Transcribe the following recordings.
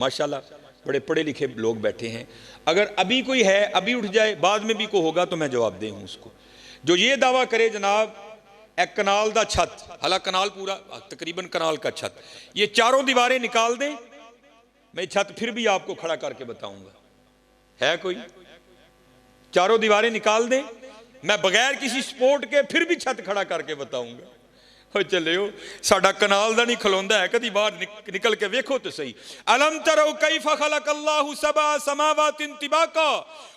माशाल्लाह बड़े पढ़े लिखे लोग बैठे हैं। अगर अभी कोई है, अभी उठ जाए, बाद में भी कोई होगा तो मैं जवाब दे हूँ उसको। जो ये दावा करे जनाब एक कनाल दा छत, हालांकि कनाल पूरा तकरीबन कनाल का छत, ये चारों दीवारें निकाल दें, मैं छत फिर भी आपको खड़ा करके बताऊंगा। है कोई? चारों दीवारें निकाल दें, मैं बगैर किसी सपोर्ट के फिर भी छत खड़ा करके बताऊंगा। चले हो साडा कनाल दा नहीं खलोंदा है, कदी बाहर निकल के वेखो तो सही। अलम तरो कैफा खलकल्लाहु सबा समावातिन तिबाका,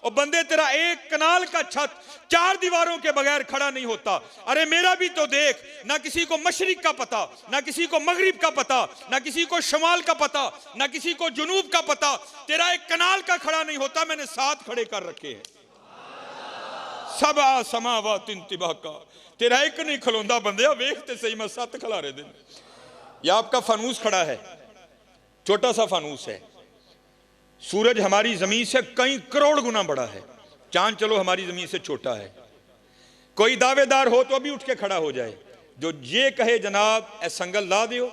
और बंदे तेरा एक कनाल का छत चार दीवारों के बगैर खड़ा नहीं होता। अरे मेरा भी तो देख, ना किसी को मशरिक का पता, ना किसी को मगरिब का पता, ना किसी को शमाल का पता, ना किसी को जुनूब का पता, तेरा एक कनाल का खड़ा नहीं होता, मैंने 7 खड़े कर रखे हैं। सबा समावातिन तिबाका, तेरा एक नहीं खलोंदा बंदे, वेखते सही मैं 7 खिलारे दिन। यह आपका फानूस खड़ा है, छोटा सा फानूस है। सूरज हमारी जमीन से कई करोड़ गुना बड़ा है, चांद चलो हमारी जमीन से छोटा है। कोई दावेदार हो तो अभी उठ के खड़ा हो जाए, जो ये कहे जनाब ए संगल ला दियो,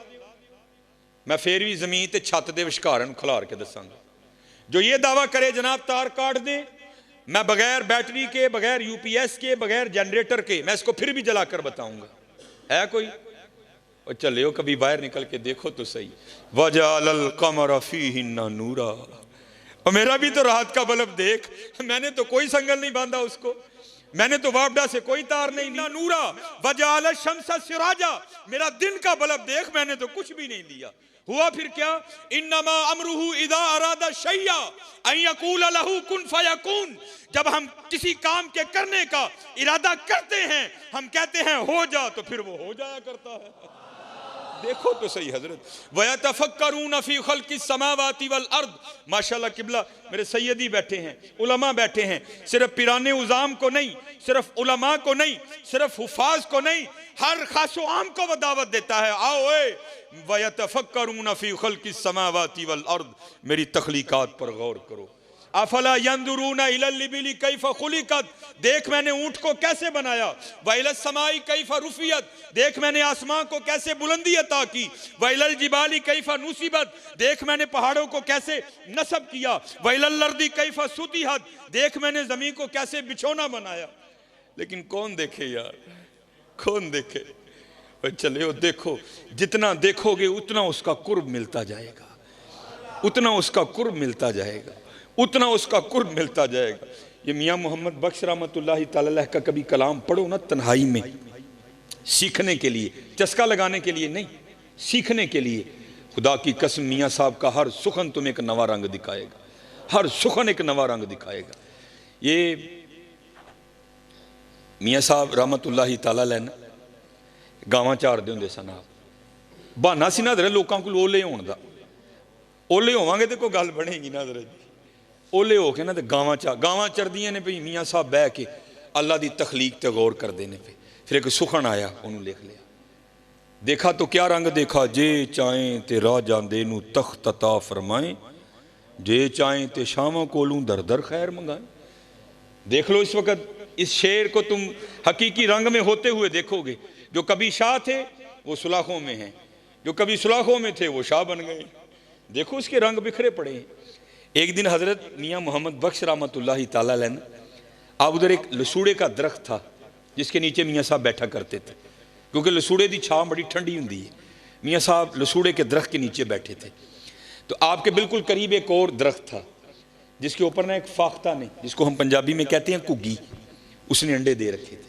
मैं फिर भी जमीन ते छत दे विचकार खिलार के दसांगा। जो ये दावा करे जनाब तार काट दे, मैं बगैर बैटरी के, बगैर यूपीएस के, बगैर जनरेटर के, मैं इसको फिर भी जलाकर बताऊंगा। है कोई? और चले हो कभी बाहर निकल के देखो तो सही। वजालल कमर फीहिन्ना नूरा, और मेरा भी तो राहत का बल्ब देख, मैंने तो कोई संगल नहीं बांधा उसको, मैंने तो वापडा से कोई तार नहीं दी। नूरा वजाल शम्सा सिराजा, मेरा दिन का बल्ब देख, मैंने तो कुछ भी नहीं दिया। हुआ फिर क्या? इन्नमा अमरुहु इदा अरादा शैया अन यकूल लहू कुन फयकून, जब हम किसी काम के करने का इरादा करते हैं, हम कहते हैं हो जा, तो फिर वो हो जाया करता है। देखो तो सही हजरत। वयतफक्करून फी खल्किस समावाति वल अर्द, माशाल्लाह किबला मेरे सैयदी बैठे हैं, उलमा बैठे हैं, सिर्फ पिराने उजाम को नहीं, सिर्फ उलमा को नहीं, सिर्फ हुफाज को नहीं, हर खासो आम को वो दावत देता है, आओ ए वयतफक्करून फी खल्किस समावाति वल अर्द, मेरी तख्लीकात पर गौर करो। अफला यंदुरून इलल इबिली कैफा खुलिकत, देख मैंने ऊंट को कैसे बनाया। व इलस समाई कैफा रुफियत, देख मैंने आसमान को कैसे बुलंदी अता की। व इलल जिबाली कैफा नुसिबत, देख मैंने पहाड़ों को कैसे नस्ब किया। व इलल अर्दी कैफा सुतिहत, देख मैंने जमीन को कैसे बिछौना बनाया। लेकिन कौन देखे यार, कौन देखे? चले हो देखो, जितना देखोगे उतना उसका कुर्ब मिलता जाएगा, उतना उसका कुर्ब मिलता जाएगा, उतना उसका कुर्ब मिलता जाएगा। ये मियाँ मोहम्मद बख्श रहमतुल्लाहि तआला अलैह का कभी कलाम पढ़ो ना तन्हाई में, सीखने के लिए, चस्का लगाने के लिए नहीं, सीखने के लिए। खुदा की कसम मियाँ साहब का हर सुखन तुम्हें एक नवा रंग दिखाएगा, हर सुखन एक नवा रंग दिखाएगा। ये मियाँ साहब रहमतुल्लाहि तआला अलैह ना गावां चारदे हुंदे सन। आप बहाना सी ना लोगों को ओले होने का, ओले होवांगे तो कोई गल बनेगी ना जी। ओले हो के ना तो गावां चरदियां ने, भाई मियाँ साहब बह के अल्लाह की तखलीक ते गौर करते हैं पे। फिर एक सुखन आया, उन्होंने लिख लिया, देखा तो क्या रंग देखा, जे चाहें ते राह जांदे नू तख्त अता फरमाएं, जे चाहें ते शामां कोलूं दर दर खैर मंगाएं। देख लो इस वक्त इस शेर को तुम हकीकी रंग में होते हुए देखोगे। जो कभी शाह थे वो सुलाखों में हैं, जो कभी सुलाखों में थे वो शाह बन गए। देखो उसके रंग बिखरे पड़े हैं। एक दिन हज़रत मियाँ मोहम्मद बख्श रहमतुल्लाहि तआला अलैह, अब उधर एक लसूड़े का दरख्त था जिसके नीचे मियाँ साहब बैठा करते थे, क्योंकि लसूड़े की छां बड़ी ठंडी होती है। मियाँ साहब लसूड़े के दरख्त के नीचे बैठे थे, तो आपके बिल्कुल करीब एक और दरख्त था जिसके ऊपर ना एक फाख्ता ने, जिसको हम पंजाबी में कहते हैं घुग्गी, उसने अंडे दे रखे थे।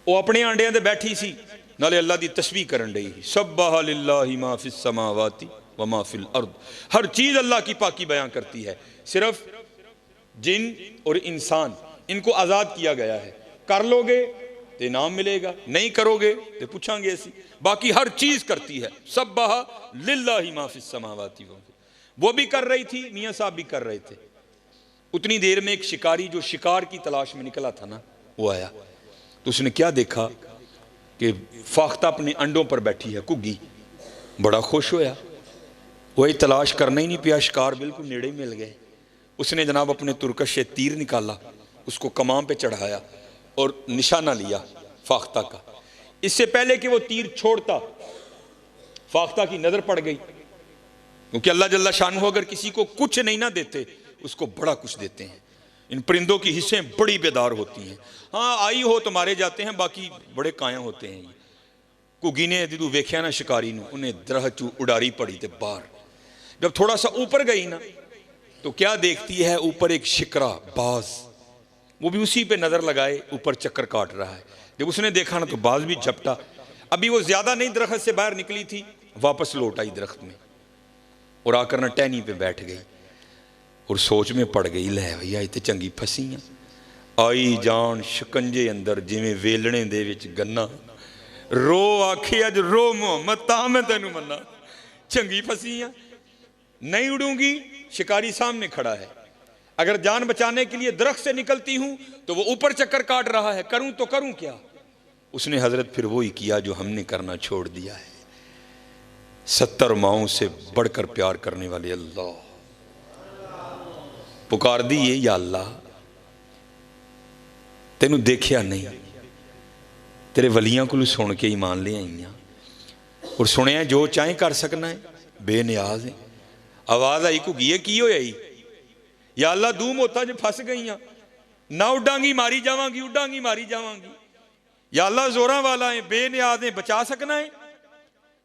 वो अपने अंडियां दे बैठी सी, नाले अल्लाह की तस्बीह करन रही ही। सब्बाह लिल्लाहि मा फिस समावाति व मा फिल अर्द, हर चीज अल्लाह की पाकी बयां करती है। सिर्फ जिन और इंसान, इनको आज़ाद किया गया है। कर लोगे तो इनाम मिलेगा, नहीं करोगे तो पूछांगे ऐसी। बाकी हर चीज करती है। सब्बाह लिल्लाहि मा फिस समावाति व, वो भी कर रही थी, मियाँ साहब भी कर रहे थे। उतनी देर में एक शिकारी जो शिकार की तलाश में निकला था ना, वो आया। तो उसने क्या देखा कि फाख्ता अपने अंडों पर बैठी है घुग्गी। बड़ा खुश होया, वही तलाश करना ही नहीं पिया, शिकार बिल्कुल नेड़े मिल गए। उसने जनाब अपने तुरकश से तीर निकाला, उसको कमाम पे चढ़ाया और निशाना लिया फाख्ता का। इससे पहले कि वो तीर छोड़ता, फाख्ता की नज़र पड़ गई, क्योंकि अल्लाह जल्ला शानहू अगर किसी को कुछ नहीं ना देते उसको बड़ा कुछ देते हैं। इन परिंदों की हिस्सें बड़ी बेदार होती हैं। हाँ आई हो तो मारे जाते हैं, बाकी बड़े काया होते हैं। घुग्गी ने जो वेख्या ना शिकारी नूं, उन्हें दरख्त चू उडारी पड़ी ते बाहर। जब थोड़ा सा ऊपर गई ना तो क्या देखती है, ऊपर एक शिकरा बाज, वो भी उसी पे नजर लगाए ऊपर चक्कर काट रहा है। जब उसने देखा ना तो बाज भी झपटा। अभी वो ज्यादा नहीं दरख्त से बाहर निकली थी, वापस लौट आई दरख्त में और आकर ना टहनी पे बैठ गई और सोच में पड़ गई, लै भैया इतने चंगी फसी आई जान शिकंजे अंदर जिमें वेलने दे विच गन्ना। रो आखे अज रो मोहम्मद ता मैं तेनू मन्ना, चंगी फसी हाँ, नहीं उड़ूंगी। शिकारी सामने खड़ा है, अगर जान बचाने के लिए दरख्त से निकलती हूं तो वो ऊपर चक्कर काट रहा है, करूं तो करूं क्या। उसने हजरत फिर वही किया जो हमने करना छोड़ दिया है। 70 माओं से बढ़कर प्यार करने वाले अल्लाह, पुकार दी ये या अल्लाह तेनू देखिया नहीं, तेरे वलियां को सुन के ईमान ले आई और सुनिया जो चाहे कर सकना है, बेनियाज है। आवाज आई घुग्गीए की होया या अल्लाह दू मौतां च फस गई, ना उडांगी मारी जावांगी, उडांगी मारी जावांगी। या अल्लाह जोरां वाला है, बेनियाज है, बचा सकना है।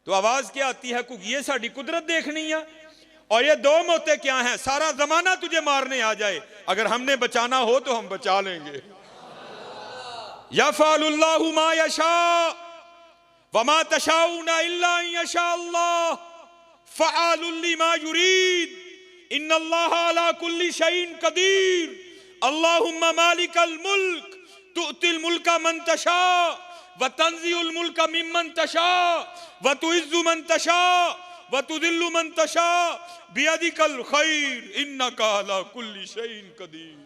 तो आवाज क्या आती है, घुग्गीए साडी कुदरत देखनी है और ये 2 मौतें क्या हैं, सारा जमाना तुझे मारने आ जाए, अगर हमने बचाना हो तो हम बचा लेंगे। यफ़अलुल्लाहु मा यशा वमा तशाऊना इल्ला अन यशा अल्लाह फ़अलुल लिमा युरीद इन्नल्लाह अला कुल्ली शैइन कदीर। अल्लाहुम्मा मालिकल मुल्क तुअतिल मुल्का मन तशा व तंज़िउल मुल्का मिम्मन तशा व तुइज़्ज़ु मन तशा व तुदिल्लु मन तशा बियदिकल खैर इन्नका अला कुल्ली शैइन कदीर।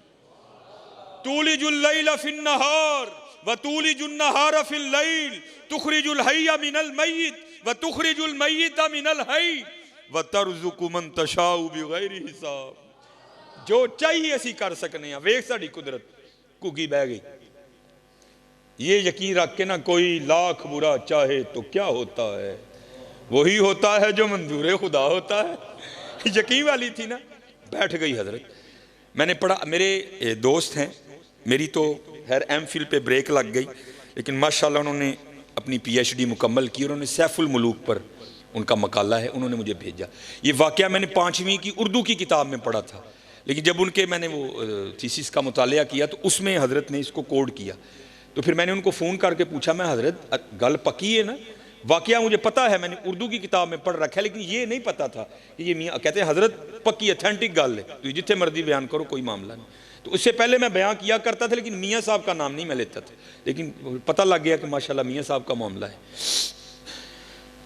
तूलिजुल लैला फिन नहार व तूलिजुन नहार फिल लैल तुखरिजुल हय्य मिनल मय्यित व तुखरिजुल मय्यिता मिनल हय्य व तर्ज़ुकु मन तशाउ बिगैरि हिसाब। जो चाहिए असी कर सकने हैं। वेख साडी कुदरत। घुग्गी बह गई। ये यकीन रख के ना, कोई लाख बुरा चाहे तो क्या होता है, वही होता है जो मंजूर खुदा होता है। यकीन वाली थी ना, बैठ गई हजरत। मैंने पढ़ा, मेरे दोस्त हैं, मेरी तो खैर MPhil पे ब्रेक लग गई, लेकिन माशाल्लाह उन्होंने अपनी PhD मुकम्मल की। उन्होंने सैफुल मुलूक पर उनका मकाला है, उन्होंने मुझे भेजा। ये वाक़या मैंने 5वीं की उर्दू की किताब में पढ़ा था, लेकिन जब उनके मैंने वो थीसिस का मुतालिया किया तो उसमें हज़रत ने इसको कोड किया। तो फिर मैंने उनको फ़ोन करके पूछा, मैं हज़रत गल पक्की है ना, वाक़या मुझे पता है, मैंने उर्दू की किताब में पढ़ रखा है, लेकिन ये नहीं पता था कि ये मियाँ कहते हैं हज़रत पक्की अथेंटिक गल है, तो जितने मर्जी बयान करो कोई मामला नहीं। तो उससे पहले मैं बयान किया करता था, लेकिन मियाँ साहब का नाम नहीं मैं लेता था, लेकिन पता लग गया कि माशाल्लाह मियाँ साहब का मामला है।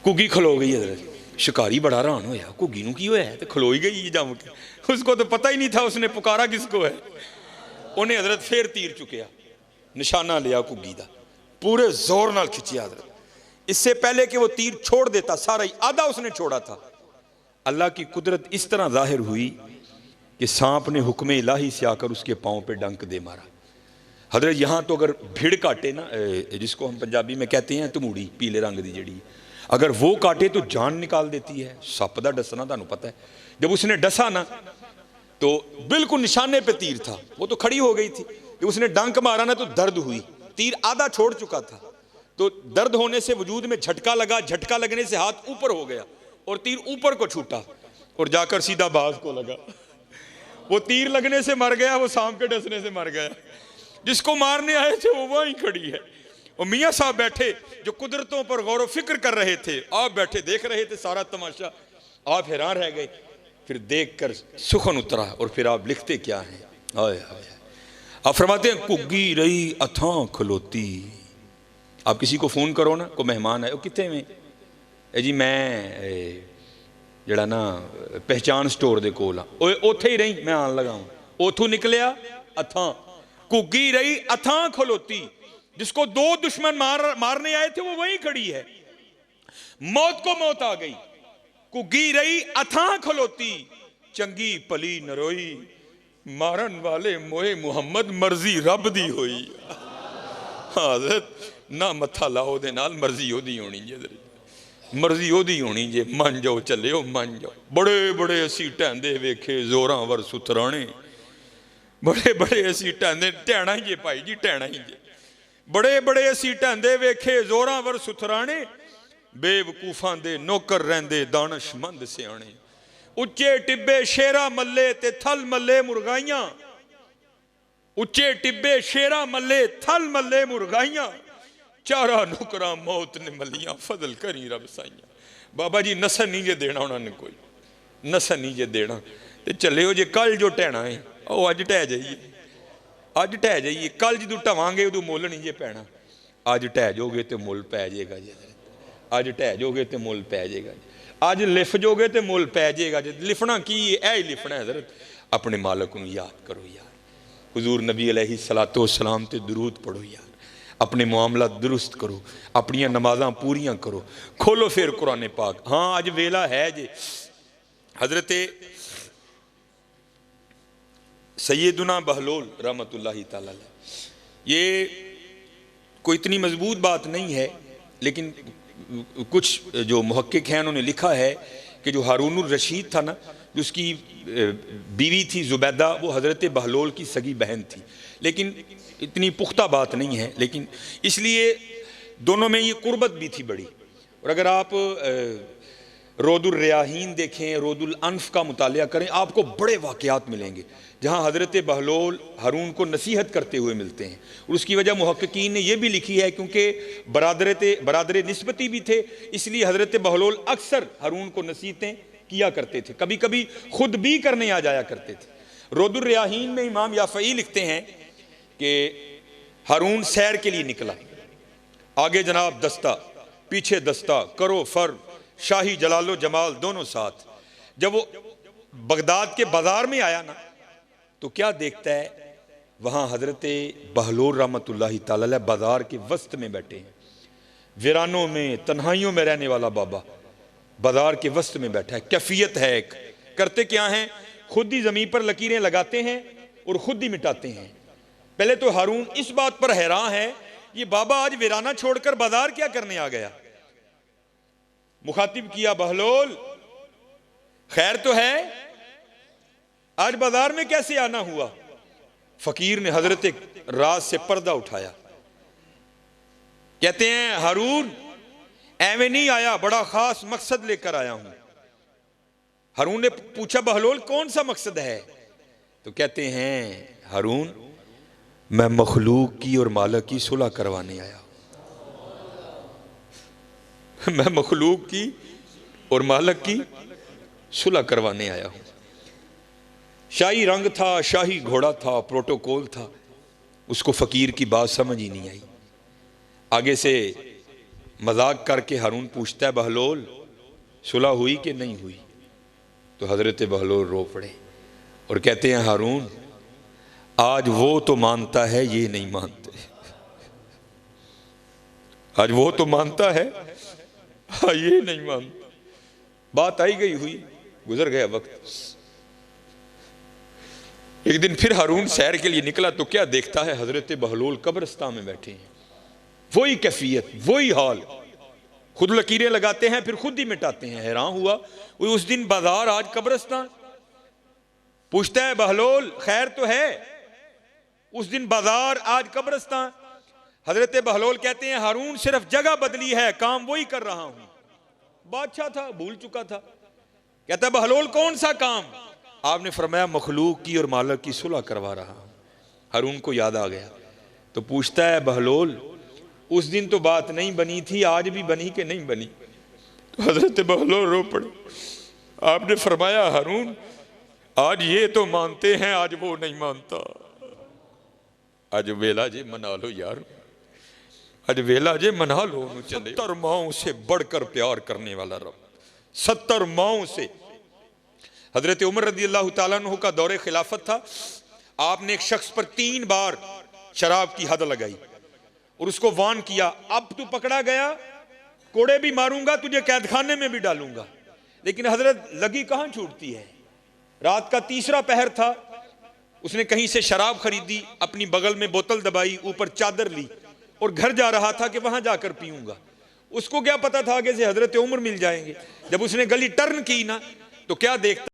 घुग्गी खलो गई हज़रत। शिकारी बड़ा हैरान होया, घुग्गी नूं की होया है, तो खलो ही गई जम के। उसको तो पता ही नहीं था उसने पुकारा किसको है। उन्हें हज़रत फिर तीर चुकिया, निशाना लिया घुग्गी दा, पूरे जोर नाल खिंचिया हज़रत। इससे पहले कि वो तीर छोड़ देता, सारा ही आधा उसने छोड़ा था। अल्लाह की कुदरत इस तरह जाहिर हुई कि सांप ने हुक्म इलाही से आकर उसके पाँव पे डंक दे मारा। हज़रत यहाँ तो अगर भिड़ काटे ना, जिसको हम पंजाबी में कहते हैं तमूड़ी, पीले रंग की जड़ी, अगर वो काटे तो जान निकाल देती है। सप दा डसना तुहानू पता है। जब उसने डसा ना तो बिल्कुल निशाने पे तीर था, वो तो खड़ी हो गई थी। जब उसने डंक मारा ना तो दर्द हुई, तीर आधा छोड़ चुका था, तो दर्द होने से वजूद में झटका लगा, झटका लगने से हाथ ऊपर हो गया और तीर ऊपर को छूटा और जाकर सीधा बाज को लगा। वो तीर लगने से मर गया, वो सांप के डसने से मर गया। जिसको मारने आए थे वो वहीं खड़ी है। और मियाँ साहब बैठे जो कुदरतों पर गौर व फिक्र कर रहे थे, आप बैठे देख रहे थे सारा तमाशा। आप हैरान रह गए, फिर देखकर सुखन उतरा। और फिर आप लिखते क्या हैं, आए हाय। आप फरमाते हैं घुग्गी रही अथां खलोती। आप किसी को फोन करो ना, कोई मेहमान आए, कितने में जी, मैं जड़ा ना पहचान स्टोर दे कोल हाँ, उत्थे ही रही, मैं आन लगा हूँ। उथों निकलिया अथां, घुग्गी रही अथां खलोती। जिसको 2 दुश्मन मारने आए थे वो वहीं खड़ी है। मौत को मौत आ गई, घुग्गी रही अथां खलोती। चंगी भली नरोई, मारन वाले मोए मुहम्मद मर्जी रब दी होई। हज़रत ना मत्था लाओ दे नाल, मर्जी ओदी होनी। मर्जी ओदी होनी जे, मन जाओ चले हो मन जाओ। बड़े बड़े असी ढैंदे वेखे जोरां वर सुथराने, बड़े बड़े असी ढैंदे, ढैना ही जे भाई जी ढैना ही जे। बड़े बड़े असी ढैंदे वेखे जोरां वर सुथराने, बेवकूफां दे नौकर रहिंदे दानशमंद सियाणे। उच्चे टिब्बे शेरा मल्ले ते थल मल्ले मुर्गाइयां, उच्चे टिब्बे शेरा मल्ले थल मल्ले मुर्गाइयां, चारा नुकरा मौत ने मलियां फजल करी रब साइयां। बाबा जी नसन नहीं जे देना उन्होंने, कोई नसन नहीं जे देना। ते चले हो जे कल जो ढहना है वो अज ढह जाइए, अज ढह जाइए। कल जो ढवांगे उदों मुल नहीं जे पैना। अज ढह जाओगे तो मुल पै जाएगा जी, अज ढह जाओगे तो मुल पै जाएगा जी। अज लिफ जाओगे तो मुल पै जाएगा जी। लिफना की है, ही लिफना है हज़रत, अपने मालक को याद करो यार। हुजूर नबी अलैहिस्सलातो वस्सलाम ते दुरूद पढ़ो यार, अपने मामला दुरुस्त करो, अपनी नमाज़ां पूरियां करो। खोलो फिर कुरान पाक। हाँ अज वेला है जे हज़रत सैयदुना बहलोल रहमतुल्लाहि तआला अलैह, ये कोई इतनी मजबूत बात नहीं है, लेकिन कुछ जो मुहक्किक हैं उन्होंने लिखा है कि जो हारून रशीद था ना, जो उसकी बीवी थी जुबैदा, वो हज़रत बहलोल की सगी बहन थी। लेकिन इतनी पुख्ता बात नहीं है, लेकिन इसलिए दोनों में ये कुर्बत भी थी बड़ी। और अगर आप रोदुल रियाहीन देखें, रोदुल अनफ का मुतालिया करें, आपको बड़े वाक़यात मिलेंगे जहाँ हज़रत बहलोल हारून को नसीहत करते हुए मिलते हैं। और उसकी वजह मुहक्किकीन ने यह भी लिखी है क्योंकि बरादर निस्बती भी थे, इसलिए हज़रत बहलोल अक्सर हारून को नसीहतें किया करते थे, कभी कभी खुद भी करने आ जाया करते थे। रोदुल रियाहीन में इमाम याफ़ई लिखते हैं कि हारून सैर के लिए निकला, आगे जनाब दस्ता पीछे दस्ता, करो फर शाही जलालो जमाल दोनों साथ। जब वो बगदाद के बाजार में आया ना, तो क्या देखता है, वहाँ हज़रत बहलोल रहमतुल्लाहि तआला अलैह बाजार के वस्त में बैठे हैं, वीरानों में तन्हाइयों में रहने वाला बाबा बाजार के वस्त में बैठा है। कैफियत है एक, करते क्या हैं, खुद ही ज़मीन पर लकीरें लगाते हैं और ख़ुद ही मिटाते हैं। पहले तो हारून इस बात पर हैरान है, ये बाबा आज वीराना छोड़कर बाजार क्या करने आ गया। मुखातिब किया, बहलोल खैर तो है, आज बाजार में कैसे आना हुआ। फकीर ने हजरत राज से पर्दा उठाया, कहते हैं हारून एवं नहीं आया, बड़ा खास मकसद लेकर आया हूं। हारून ने पूछा, बहलोल कौन सा मकसद है। तो कहते हैं हारून मैं मखलूक की और मालिक की सुलह करवाने आया, मैं मखलूक की और मालिक की सुलह करवाने आया हूं। शाही रंग था, शाही घोड़ा था, प्रोटोकॉल था, उसको फकीर की बात समझ ही नहीं आई। आगे से मजाक करके हारून पूछता है, बहलोल सुलह हुई कि नहीं हुई। तो हजरत बहलोल रो पड़े और कहते हैं हारून आज वो तो मानता है, ये नहीं मानते। आज वो तो मानता है, हाँ ये नहीं मानता। बात आई गई हुई, गुजर गया वक्त। एक दिन फिर हारून सैर के लिए निकला, तो क्या देखता है, हजरत बहलोल कब्रिस्तान में बैठे हैं। वही कैफियत, वही हाल, खुद लकीरें लगाते हैं फिर खुद ही मिटाते हैं। हैरान हुआ, उस दिन बाजार आज कब्रिस्तान। पूछता है बहलोल खैर तो है, उस दिन बाजार आज कब्रिस्तान। हजरत बहलोल कहते हैं हारून सिर्फ जगह बदली है, काम वही कर रहा हूं। बादशाह था, भूल चुका था। कहता है बहलोल कौन सा काम। आपने फरमाया मखलूक की और मालिक की सुलह करवा रहा हूं। हारून को याद आ गया, तो पूछता है बहलोल उस दिन तो बात नहीं बनी थी, आज भी बनी कि नहीं बनी। तो हजरत बहलोल रो पड़े। आपने फरमाया हारून आज ये तो मानते हैं, आज वो नहीं मानता। आज वेला जे मना लो यार, आज वेला जे मना लो। 70 माओं से बढ़कर प्यार करने वाला रब, 70 माओं से। हजरत उमर रज़ी अल्लाह तआला अन्हु का दौरे खिलाफत था। आपने एक शख्स पर 3 बार शराब की हद लगाई और उसको वार्न किया, अब तू पकड़ा गया कोड़े भी मारूंगा, तुझे कैद खाने में भी डालूंगा। लेकिन हजरत लगी कहां छूटती है। रात का 3रा पहर था, उसने कहीं से शराब खरीदी, अपनी बगल में बोतल दबाई, ऊपर चादर ली और घर जा रहा था कि वहां जाकर पीऊंगा। उसको क्या पता था आगे से हजरत उमर मिल जाएंगे। जब उसने गली टर्न की ना तो क्या देखता